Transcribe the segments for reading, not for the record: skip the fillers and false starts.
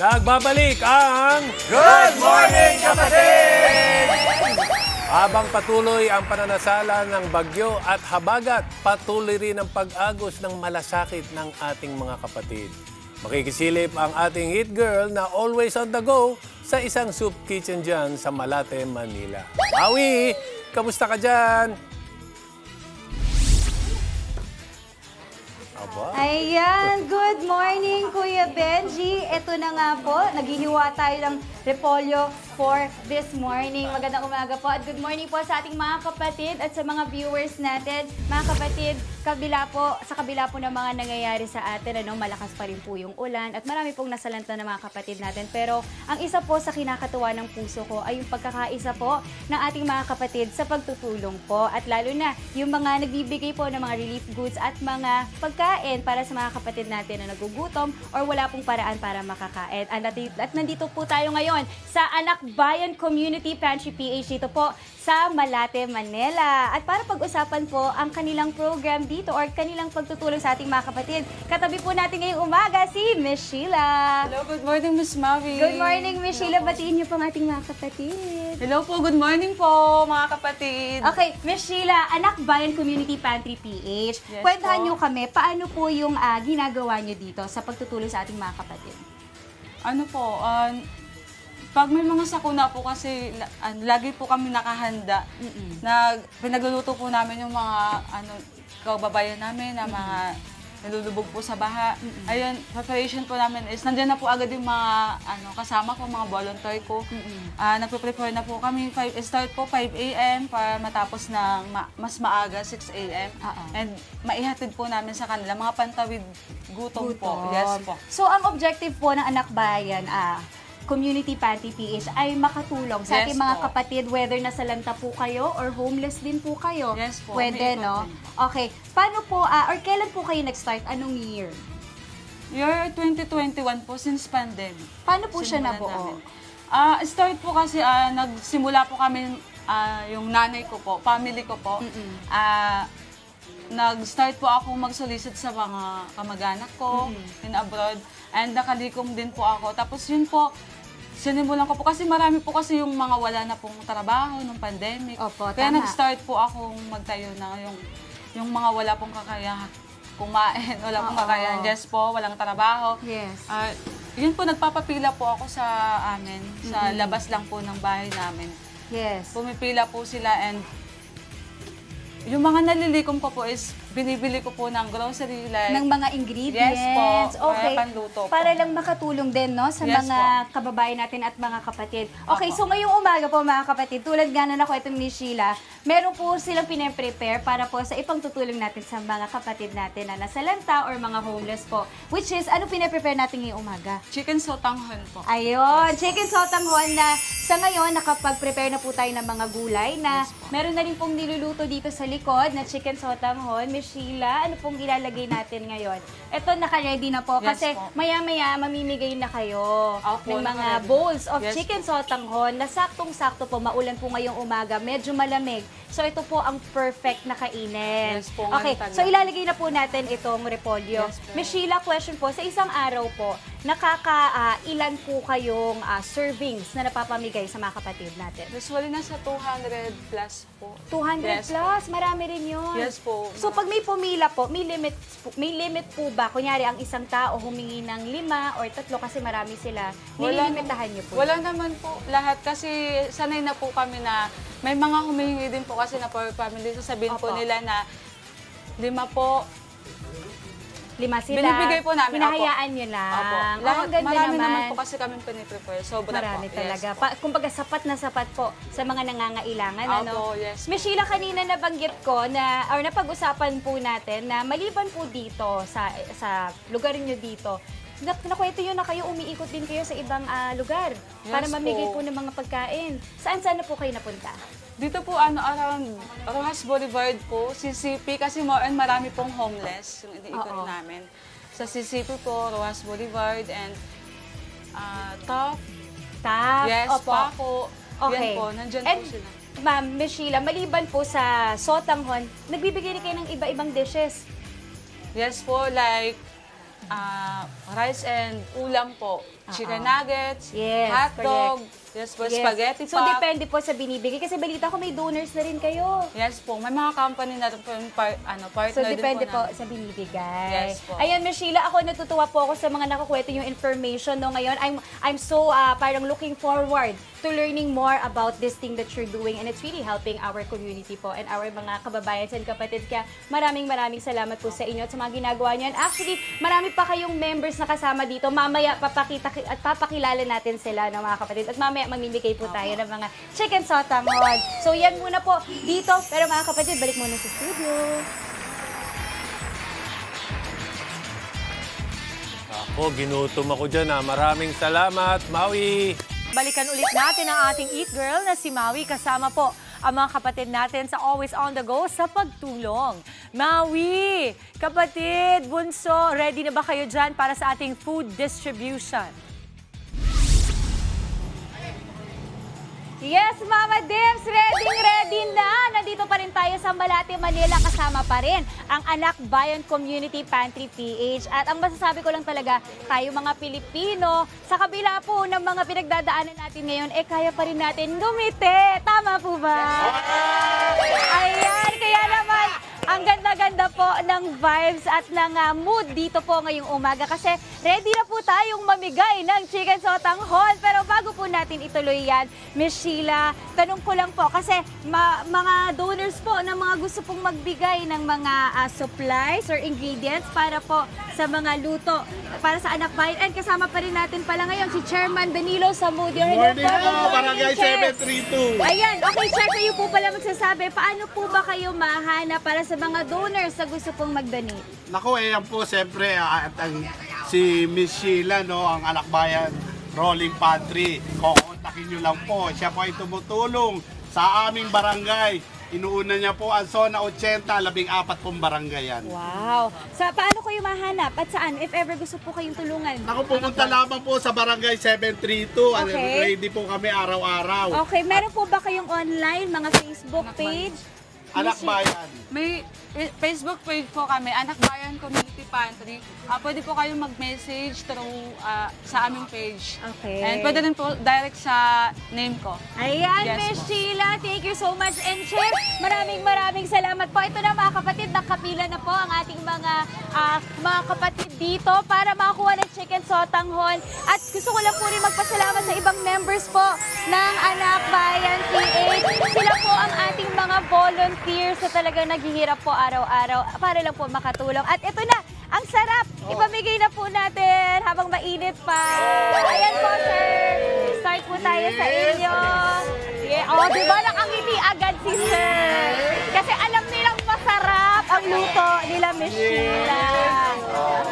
Nagbabalik ang Good Morning Kapatid! habang patuloy ang pananasala ng bagyo at habagat, patuloy rin ang pag-agos ng malasakit ng ating mga kapatid. Makikisilip ang ating hit girl na always on the go sa isang soup kitchen dyan sa Malate, Manila. Awi, kamusta ka dyan? Aba? Ayan, good morning Kuya Benji. Ito na nga po, naghihiwa tayo ng repolyo for this morning. Magandang umaga po at good morning po sa ating mga kapatid at sa mga viewers natin. Mga kapatid, sa kabila po ng mga nangyayari sa atin, malakas pa rin po yung ulan at marami pong nasalanta ng mga kapatid natin. Pero ang isa po sa kinakatuwa ng puso ko ay yung pagkakaisa po ng ating mga kapatid sa pagtutulong po. At lalo na yung mga nagbibigay po ng mga relief goods at mga pagkain para sa mga kapatid natin na nagugutom or wala pong paraan para makakain. At nandito po tayo ngayon sa Anak Bayan Community Pantry PH dito po sa Malate, Manila. At para pag-usapan po ang kanilang program dito or kanilang pagtutulong sa ating mga kapatid, katabi po natin ngayong umaga si Miss Sheila. Hello, good morning, Miss Mavi. Good morning, Miss Sheila. Batiin niyo po ang ating mga kapatid. Hello po, good morning po, mga kapatid. Okay, Miss Sheila, Anak Bayan Community Pantry PH. Yes, Kwentahan po. niyo kami, paano po yung ginagawa niyo dito sa pagtutulong sa ating mga kapatid? Ano po, pag may mga sakuna po kasi lagi po kami nakahanda. Pinagluluto po namin yung mga kababayan namin na mga nalulubog po sa baha. Ayun, preparation po namin is nandiyan na po agad yung mga kasama ko, mga volunteer ko. Nagpe-prepare na po kami. Start po 5 a.m. para matapos ng mas maaga, 6 a.m. And maihatid po namin sa kanila mga pantawid gutom po. Yes po. So, ang objective po ng Anak Bayan, Community Pantry PH ay makatulong sa Yes ating mga po. kapatid, whether nasalanta po kayo or homeless din po kayo. Yes po, Pwede, may no? ikot Okay. Paano po, or kailan po kayo nag-start? Anong year? Year 2021 po, since pandemic. Paano po siya Simulan nabuo? namin. Start po kasi, nagsimula po kami, yung nanay ko po, family ko po. Nag-start po ako mag-solicit sa mga kamag-anak ko in abroad. And nakalikom din po ako. Tapos yun po, sinimulan ko po kasi marami po kasi yung mga wala na pong trabaho nung pandemic. Opo, Kaya tama. nag-start po akong magtayo na yung mga wala pong kakayahan kumain, wala pong kakayahan. Yes po, walang trabaho. Yes. Yun po, nagpapapila po ako sa amin, sa labas lang po ng bahay namin. Yes. Pumipila po sila and yung mga nalilikom ko po is binibili ko po ng grocery like Ng mga ingredients. Yes po, Okay. para panluto po. Para lang makatulong din, no, sa Yes mga kababayan natin at mga kapatid. Okay, so ngayong umaga po mga kapatid, tulad nga na nakwento ni Sheila, meron po silang pinaprepare para po sa ipang tutulong natin sa mga kapatid natin na nasalanta or mga homeless po. Which is, ano pinaprepare natin ngayong umaga? chicken sotanghon po. Ayun, chicken sotanghon na sa ngayon nakapag-prepare na po tayo ng mga gulay na meron na rin pong niluluto dito sa likod na chicken sotanghon. Miss Sheila, ano pong ilalagay natin ngayon? Ito, naka-ready na po Yes kasi po. maya-maya mamimigay na kayo Opo, ng mga naka-ready. bowls of Yes chicken sotanghon na saktong-sakto po, maulan po ngayong umaga, medyo malamig. So ito po ang perfect na kainin. Yes po, Okay, ngayong so taga. ilalagay na po natin itong repolyo. Yes po. Miss Sheila, question po, sa isang araw po, ilan po kayong servings na napapamigay sa mga kapatid natin? Usually nasa 200 plus po. 200 Yes plus, marami rin yun. Yes po. So pag may pumila po, may limit po ba? Kunyari, ang isang tao humingi ng 5 or 3 kasi marami sila. Nililimitahan niyo po. Wala naman po. Lahat kasi sanay na po kami na may mga humihingi din po kasi na per family. Sasabihin po Opo. nila na 5 po. 5 sila. Binibigay po namin. Pinahayaan niyo lang. Opo. Ang ganda Marami naman. naman po kasi kami piniprepare. Sobra Marami po. talaga. Yes po. Kumbaga, sapat na sapat po sa mga nangangailangan. Opo, yes. Miss Sheila, kanina nabanggit ko na, or napag-usapan po natin na maliban po dito, sa lugar niyo dito, nakwento yun na kayo, umiikot din kayo sa ibang lugar para Yes mamigay po. po ng mga pagkain. Saan-saan na po kayo napunta? Dito po, around Rojas Boulevard po, CCP, kasi marami pong homeless yung iniikot Oo. namin. Sa CCP po, Rojas Boulevard, and Top, TAP? yes, Opo. Paco, Okay. yan po, nandyan And, po sila. Ma'am, Miss Sheila, maliban po sa sotanghon, nagbibigay rin kayo ng iba-ibang dishes. Yes po, like rice and ulam po. chicken nuggets, Yes, hotdog, yes po, spaghetti So, pack. depende po sa binibigay. Kasi balita ko may donors na rin kayo. Yes po, may mga company na rin po yung partner So, din depende po namin. sa binibigay. Yes po. Ayan, Miss Sheila, ako natutuwa po ako sa mga nakakwento yung information no ngayon. I'm so parang looking forward to learning more about this thing that you're doing, and it's really helping our community po and our mga kababayan and kapatid. Kaya maraming salamat po sa inyo at sa mga ginagawa niyo. And actually, marami pa kayong members na kasama dito. Mamaya papakilala natin sila ng mga kapatid. At mamaya mamimigay po tayo ng mga chicken sotamon. So yan muna po dito. Pero mga kapatid, balik muna sa studio. Ako, ginutom ako dyan ha. Maraming salamat, Maui. Balikan ulit natin ang ating Eat Girl na si Maui, kasama po ang mga kapatid natin sa Always on the Go sa pagtulong. Maui, kapatid, bunso, ready na ba kayo dyan para sa ating food distribution? Yes, Mama Dims, ready na! Nandito pa rin tayo sa Malate, Manila. Kasama pa rin ang Anak Bayan Community Pantry PH. At ang masasabi ko lang talaga, tayo mga Pilipino, sa kabila po ng mga pinagdadaanan natin ngayon, kaya pa rin natin ngumiti. Tama po ba? Ayan, kaya naman, ang ganda-ganda po ng vibes at ng mood dito po ngayong umaga kasi ready na po tayong mamigay ng chicken sotanghon. Pero bago po natin ituloy yan, Miss Sheila, tanong ko lang po kasi mga donors po na mga gusto pong magbigay ng mga supplies or ingredients para po sa mga luto para sa Anak Bayan. And kasama pa rin natin pala ngayon si Chairman Danilo Zamudio. Morning po, Barangay 732. Ayan, okay, Chair, kayo po pala magsasabi, paano po ba kayo mahanap para sa mga donors na gusto pong mag-donate? Naku, yan po, siyempre, si Miss Sheila, no, ang Anak Bayan Rolling Pantry. Kukontakin nyo lang po. Siya po ay tumutulong sa aming barangay. Inuuna niya po ang Zona 80, 14 pong barangay yan. Wow! Paano kayo mahanap at saan? If ever gusto po kayong tulungan. Ako pumunta lamang po sa Barangay 732. Okay. Ready po kami araw-araw. Okay, meron po ba kayong online, mga Facebook page? Anak Bayan. May Facebook page po kami, Anak Bayan Community Pantry. Pwede po kayong mag-message through sa aming page. Okay. And pwede rin po direct sa name ko. Ayan, Yes, Miss po. Sheila, thank you so much. And Chef, maraming salamat po. Ito na mga kapatid, nakapila na po ang ating mga kapatid dito para makakuha ng chicken sotanghon. At gusto ko lang po rin magpasalamat sa ibang members po ng Anak Bayan PH. Sila po ang ating mga volunteers na talagang naghihirap po araw-araw para lang po makatulong. At ito na, ang sarap! Ipamigay na po natin habang mainit pa. Ayan po, sir. Start po tayo sa inyo. Yeah. Oh, di ba nakangiti agad si sir? Kasi alam nilang masarap ang luto nila, Miss Sheila.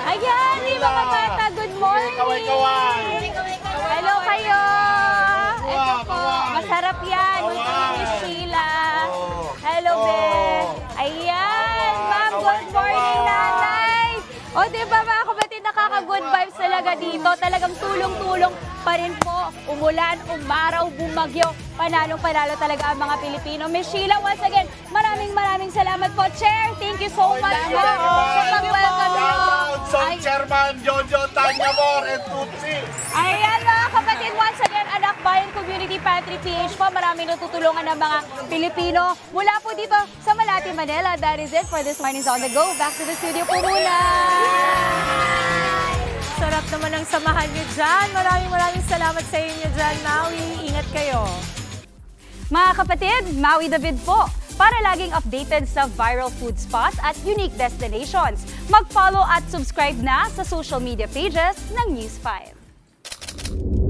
Ayan, di ba mga bata? Good morning. Kaway-kaway. Hello kayo. Ito po, Kaway. masarap yan. Luto ni Miss Sheila. Hello, Ben. Ayan, ma'am, good morning, nanay. O, di ba mga kapatid, nakaka-good vibes talaga dito. Talagang tulong-tulong pa rin po. Umulan, umaraw, bumagyo. Panalong-panalo talaga ang mga Pilipino. Miss Sheila, once again, maraming salamat po. Chair, thank you so much po sa pag-welcome nyo. So, Ay- Chairman Jojo Tanyamor and Tutsi. Ayan mga kapatid, once again, Anak Bayan Community Pantry PH po. Maraming natutulungan ng mga Pilipino. Mula po dito sa Malate, Manila. That is it for this morning's On The Go. Back to the studio po muna. Sarap naman ang samahan niyo dyan. Maraming salamat sa inyo dyan, Maui. Ingat kayo. Mga kapatid, Maui David po. Para laging updated sa viral food spots at unique destinations, mag-follow at subscribe na sa social media pages ng News 5.